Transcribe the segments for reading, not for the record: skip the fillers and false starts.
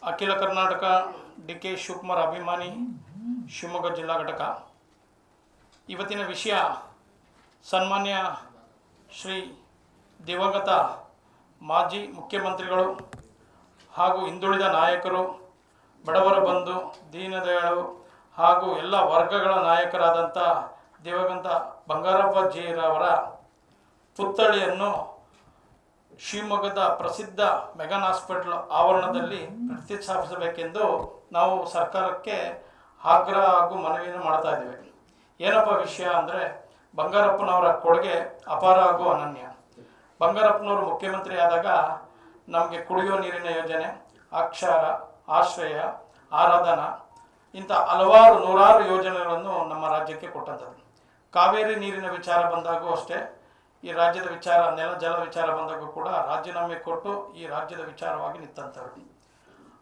ಅಖಿಲ ಕರ್ನಾಟಕ ಡಿ.ಕೆ. ಶಿವಕುಮಾರ್ ಅಭಿಮಾನಿ ಶಿವಮೊಗ್ಗ ಜಿಲ್ಲಾ ಘಟಕ. ಇವತ್ತಿನ ವಿಷಯ ಸನ್ಮಾನ್ಯ ಶ್ರೀ ದಿವಂಗತ ಮಾಜಿ ಮುಖ್ಯಮಂತ್ರಿಗಳು ಹಾಗೂ ಹಿಂದುಳಿದ ನಾಯಕರು, ಬಡವರ ಬಂಧು, ದೀನದಯಾಳು ಹಾಗೂ ಎಲ್ಲ ವರ್ಗಗಳ ನಾಯಕರಾದಂಥ ದಿವಂಗತ ಬಂಗಾರಪ್ಪ ಜಿರವರ ಪುತ್ಥಳಿಯನ್ನು ಶಿವಮೊಗ್ಗದ ಪ್ರಸಿದ್ಧ ಮೆಗನ್ ಹಾಸ್ಪಿಟಲ್ ಆವರಣದಲ್ಲಿ ಪ್ರತಿಷ್ಠಾಪಿಸಬೇಕೆಂದು ನಾವು ಸರ್ಕಾರಕ್ಕೆ ಆಗ್ರಹ ಹಾಗೂ ಮನವಿಯನ್ನು ಮಾಡ್ತಾ ಇದ್ದೇವೆ. ಏನಪ್ಪ ವಿಷಯ ಅಂದರೆ, ಬಂಗಾರಪ್ಪನವರ ಕೊಡುಗೆ ಅಪಾರ ಹಾಗೂ ಅನನ್ಯ. ಬಂಗಾರಪ್ಪನವರು ಮುಖ್ಯಮಂತ್ರಿ ಆದಾಗ ನಮಗೆ ಕುಡಿಯುವ ನೀರಿನ ಯೋಜನೆ, ಅಕ್ಷರ, ಆಶ್ರಯ, ಆರಾಧನಾ ಇಂಥ ಹಲವಾರು ನೂರಾರು ಯೋಜನೆಗಳನ್ನು ನಮ್ಮ ರಾಜ್ಯಕ್ಕೆ ಕೊಟ್ಟಂಥದ್ದು. ಕಾವೇರಿ ನೀರಿನ ವಿಚಾರ ಬಂದಾಗೂ ಅಷ್ಟೇ, ಈ ರಾಜ್ಯದ ವಿಚಾರ, ನೆಲ ಜಲ ವಿಚಾರ ಬಂದಾಗೂ ಕೂಡ ರಾಜೀನಾಮೆ ಕೊಟ್ಟು ಈ ರಾಜ್ಯದ ವಿಚಾರವಾಗಿ ನಿಂತಂಥವ್ರು.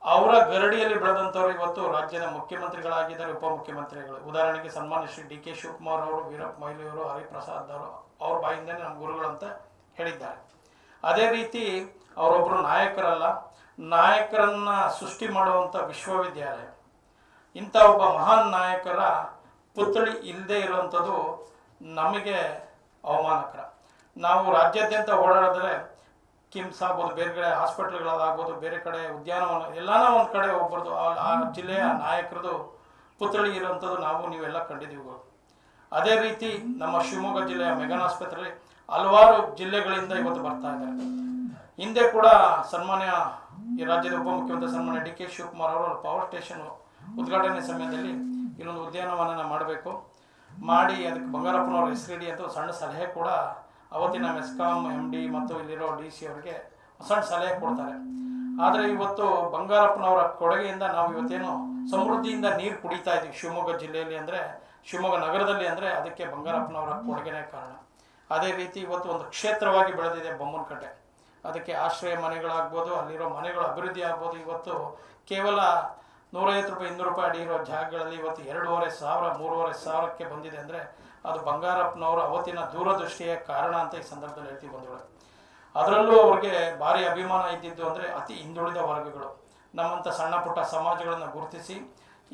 ಅವರ ಗರಡಿಯಲ್ಲಿ ಬೆಳೆದಂಥವ್ರು ಇವತ್ತು ರಾಜ್ಯದ ಮುಖ್ಯಮಂತ್ರಿಗಳಾಗಿದ್ದಾರೆ, ಉಪಮುಖ್ಯಮಂತ್ರಿಗಳು. ಉದಾಹರಣೆಗೆ ಸನ್ಮಾನ್ಯ ಶ್ರೀ ಡಿ.ಕೆ. ಶಿವಕುಮಾರ್ ಅವರು, ವೀರಪ್ಪ ಮೊಯ್ಲಿಯವರು, ಹರಿಪ್ರಸಾದ್ ಅವರು ಅವ್ರ ಬಾಯಿಂದನೇ ನಮ್ಮ ಗುರುಗಳು ಅಂತ ಹೇಳಿದ್ದಾರೆ. ಅದೇ ರೀತಿ ಅವರೊಬ್ಬರು ನಾಯಕರಲ್ಲ, ನಾಯಕರನ್ನ ಸೃಷ್ಟಿ ಮಾಡುವಂಥ ವಿಶ್ವವಿದ್ಯಾಲಯ. ಇಂಥ ಒಬ್ಬ ಮಹಾನ್ ನಾಯಕರ ಪುತ್ಥಳಿ ಇಲ್ಲದೆ ಇರುವಂಥದ್ದು ನಮಗೆ ಅವಮಾನಕರ. ನಾವು ರಾಜ್ಯಾದ್ಯಂತ ಓಡಾಡಿದ್ರೆ ಕಿಮ್ಸ್ ಆಗ್ಬೋದು, ಬೇರೆ ಕಡೆ ಹಾಸ್ಪಿಟ್ಲ್ಗಳಾಗ್ಬೋದು, ಬೇರೆ ಕಡೆ ಉದ್ಯಾನವನ, ಎಲ್ಲಾನ ಒಂದು ಕಡೆ ಒಬ್ಬರದು ಆ ಜಿಲ್ಲೆಯ ನಾಯಕರದು ಪುತ್ಥಳಿ ಇರುವಂಥದ್ದು ನೀವೆಲ್ಲ ಕಂಡಿದ್ದೀವಿ. ಅದೇ ರೀತಿ ನಮ್ಮ ಶಿವಮೊಗ್ಗ ಜಿಲ್ಲೆಯ ಮೆಗನ್ ಆಸ್ಪತ್ರೆ ಹಲವಾರು ಜಿಲ್ಲೆಗಳಿಂದ ಇವತ್ತು ಬರ್ತಾ ಇದ್ದಾರೆ. ಹಿಂದೆ ಕೂಡ ಸನ್ಮಾನ್ಯ ಈ ರಾಜ್ಯದ ಉಪಮುಖ್ಯಮಂತ್ರಿ ಸನ್ಮಾನ್ಯ ಡಿ.ಕೆ. ಶಿವಕುಮಾರ್ ಅವರು ಪವರ್ ಸ್ಟೇಷನ್ ಉದ್ಘಾಟನೆ ಸಮಯದಲ್ಲಿ ಇಲ್ಲೊಂದು ಉದ್ಯಾನವನ ಮಾಡಬೇಕು, ಮಾಡಿ ಅದಕ್ಕೆ ಬಂಗಾರಪ್ಪನವ್ರ ಹೆಸರಿಡಿ ಅಂತ ಸಣ್ಣ ಸಲಹೆ ಕೂಡ ಅವತ್ತಿನ ಮೆಸ್ಕಾಂ MD ಮತ್ತು ಇಲ್ಲಿರೋ DC ಅವರಿಗೆ ಸಣ್ಣ ಸಲಹೆ ಕೊಡ್ತಾರೆ. ಆದರೆ ಇವತ್ತು ಬಂಗಾರಪ್ಪನವರ ಕೊಡುಗೆಯಿಂದ ನಾವು ಇವತ್ತೇನು ಸಮೃದ್ಧಿಯಿಂದ ನೀರು ಕುಡಿತಾ ಇದ್ದೀವಿ ಶಿವಮೊಗ್ಗ ಜಿಲ್ಲೆಯಲ್ಲಿ, ಅಂದರೆ ಶಿವಮೊಗ್ಗ ನಗರದಲ್ಲಿ, ಅಂದರೆ ಅದಕ್ಕೆ ಬಂಗಾರಪ್ಪನವರ ಕೊಡುಗೆನೇ ಕಾರಣ. ಅದೇ ರೀತಿ ಇವತ್ತು ಒಂದು ಕ್ಷೇತ್ರವಾಗಿ ಬೆಳೆದಿದೆ ಬೊಮ್ಮನಕಟ್ಟೆ. ಅದಕ್ಕೆ ಆಶ್ರಯ ಮನೆಗಳಾಗ್ಬೋದು, ಅಲ್ಲಿರೋ ಮನೆಗಳ ಅಭಿವೃದ್ಧಿ ಆಗ್ಬೋದು. ಇವತ್ತು ಕೇವಲ 150 ರೂಪಾಯಿ 200 ರೂಪಾಯಿ ಅಡಿ ಇರೋ ಜಾಗಗಳಲ್ಲಿ ಇವತ್ತು 2,500 3,500ಕ್ಕೆ ಬಂದಿದೆ ಅಂದರೆ ಅದು ಬಂಗಾರಪ್ಪನವರು ಅವತ್ತಿನ ದೂರದೃಷ್ಟಿಯ ಕಾರಣ ಅಂತ ಈ ಸಂದರ್ಭದಲ್ಲಿ ಹೇಳ್ತೀವಿ ಬಂಧುಗಳು. ಅದರಲ್ಲೂ ಅವ್ರಿಗೆ ಭಾರಿ ಅಭಿಮಾನ ಇದ್ದಿದ್ದು ಅಂದರೆ ಅತಿ ಹಿಂದುಳಿದ ವರ್ಗಗಳು. ನಮ್ಮಂಥ ಸಣ್ಣ ಪುಟ್ಟ ಸಮಾಜಗಳನ್ನು ಗುರುತಿಸಿ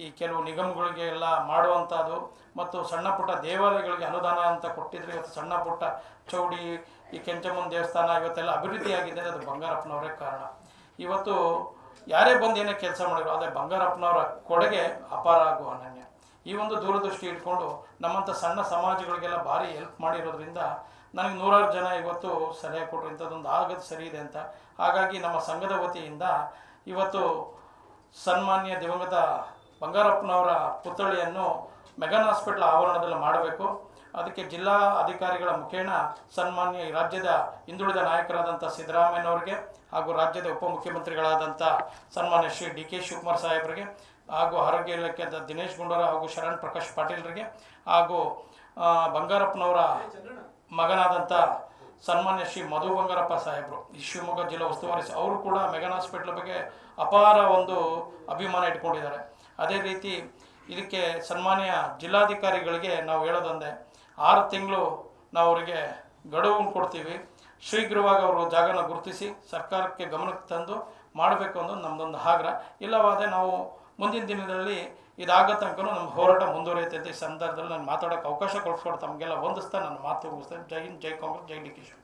ಈ ಕೆಲವು ನಿಗಮಗಳಿಗೆ ಎಲ್ಲ ಮಾಡುವಂಥದ್ದು ಮತ್ತು ಸಣ್ಣ ಪುಟ್ಟ ದೇವಾಲಯಗಳಿಗೆ ಅನುದಾನ ಅಂತ ಕೊಟ್ಟಿದ್ರೆ ಇವತ್ತು ಸಣ್ಣ ಪುಟ್ಟ ಚೌಡಿ, ಈ ಕೆಂಚಮ್ಮನ ದೇವಸ್ಥಾನ ಇವತ್ತೆಲ್ಲ ಅಭಿವೃದ್ಧಿಯಾಗಿದೆ. ಅದು ಬಂಗಾರಪ್ಪನವರೇ ಕಾರಣ. ಇವತ್ತು ಯಾರೇ ಬಂದು ಏನೇ ಕೆಲಸ ಮಾಡಿದ್ರು, ಆದರೆ ಬಂಗಾರಪ್ಪನವರ ಕೊಡುಗೆ ಅಪಾರ ಹಾಗೂ ಅನನ್ಯ. ಈ ಒಂದು ದೂರದೃಷ್ಟಿ ಇಟ್ಕೊಂಡು ನಮ್ಮಂಥ ಸಣ್ಣ ಸಮಾಜಗಳಿಗೆಲ್ಲ ಭಾರಿ ಹೆಲ್ಪ್ ಮಾಡಿರೋದ್ರಿಂದ ನನಗೆ ನೂರಾರು ಜನ ಇವತ್ತು ಸಲಹೆ ಕೊಟ್ಟರು ಇಂಥದ್ದೊಂದು ಆಗೋದು ಸರಿ ಇದೆ ಅಂತ. ಹಾಗಾಗಿ ನಮ್ಮ ಸಂಘದ ವತಿಯಿಂದ ಇವತ್ತು ಸನ್ಮಾನ್ಯ ದಿವಂಗತ ಬಂಗಾರಪ್ಪನವರ ಪುತ್ಥಳಿಯನ್ನು ಮೆಗನ್ ಹಾಸ್ಪಿಟಲ್ ಆವರಣದಲ್ಲಿ ಮಾಡಬೇಕು. ಅದಕ್ಕೆ ಜಿಲ್ಲಾ ಅಧಿಕಾರಿಗಳ ಮುಖೇನ ಸನ್ಮಾನ್ಯ ಈ ರಾಜ್ಯದ ಹಿಂದುಳಿದ ನಾಯಕರಾದಂಥ ಸಿದ್ದರಾಮಯ್ಯನವರಿಗೆ ಹಾಗೂ ರಾಜ್ಯದ ಉಪಮುಖ್ಯಮಂತ್ರಿಗಳಾದಂಥ ಸನ್ಮಾನ್ಯ ಶ್ರೀ ಡಿ.ಕೆ. ಶಿವಕುಮಾರ್ ಸಾಹೇಬರಿಗೆ ಹಾಗೂ ಆರೋಗ್ಯ ಇಲಾಖೆ ದಿನೇಶ್ ಗುಂಡೂರಾವ್ ಹಾಗೂ ಶರಣ್ ಪ್ರಕಾಶ್ ಪಾಟೀಲ್ರಿಗೆ ಹಾಗೂ ಬಂಗಾರಪ್ಪನವರ ಮಗನಾದಂಥ ಸನ್ಮಾನ್ಯ ಶ್ರೀ ಮಧು ಬಂಗಾರಪ್ಪ ಸಾಹೇಬರು, ಈ ಶಿವಮೊಗ್ಗ ಜಿಲ್ಲಾ ಉಸ್ತುವಾರಿ, ಅವರು ಕೂಡ ಮೆಗನ್ ಹಾಸ್ಪಿಟ್ಲ್ ಬಗ್ಗೆ ಅಪಾರ ಒಂದು ಅಭಿಮಾನ ಇಟ್ಕೊಂಡಿದ್ದಾರೆ. ಅದೇ ರೀತಿ ಇದಕ್ಕೆ ಸನ್ಮಾನ್ಯ ಜಿಲ್ಲಾಧಿಕಾರಿಗಳಿಗೆ ನಾವು ಹೇಳೋದೊಂದೇ, 6 ತಿಂಗಳು ನಾವು ಅವರಿಗೆ ಗಡುವನ್ನು ಕೊಡ್ತೀವಿ. ಶೀಘ್ರವಾಗಿ ಅವರು ಜಾಗನ ಗುರುತಿಸಿ ಸರ್ಕಾರಕ್ಕೆ ಗಮನಕ್ಕೆ ತಂದು ಮಾಡಬೇಕು ಅನ್ನೋದು ನಮ್ಮದೊಂದು ಆಗ್ರಹ. ಇಲ್ಲವಾದರೆ ನಾವು ಮುಂದಿನ ದಿನದಲ್ಲಿ ಇದಾಗೋ ತನಕ ನಮ್ಮ ಹೋರಾಟ ಮುಂದುವರಿಯುತ್ತೆ ಅಂತ ಈ ಸಂದರ್ಭದಲ್ಲಿ ನಾನು ಮಾತಾಡೋಕ್ಕೆ ಅವಕಾಶ ಕೊಡಿಸ್ಕೊಂಡು ತಮಗೆಲ್ಲ ಹೊಂದಿಸ್ತಾ ನನ್ನ ಮಾತು ಮುಗಿಸ್ತೇನೆ. ಜೈ ಹಿಂದ್, ಜೈ ಕಾಂಗ್ರೆಸ್, ಜೈ ಡಿ.ಕೆ.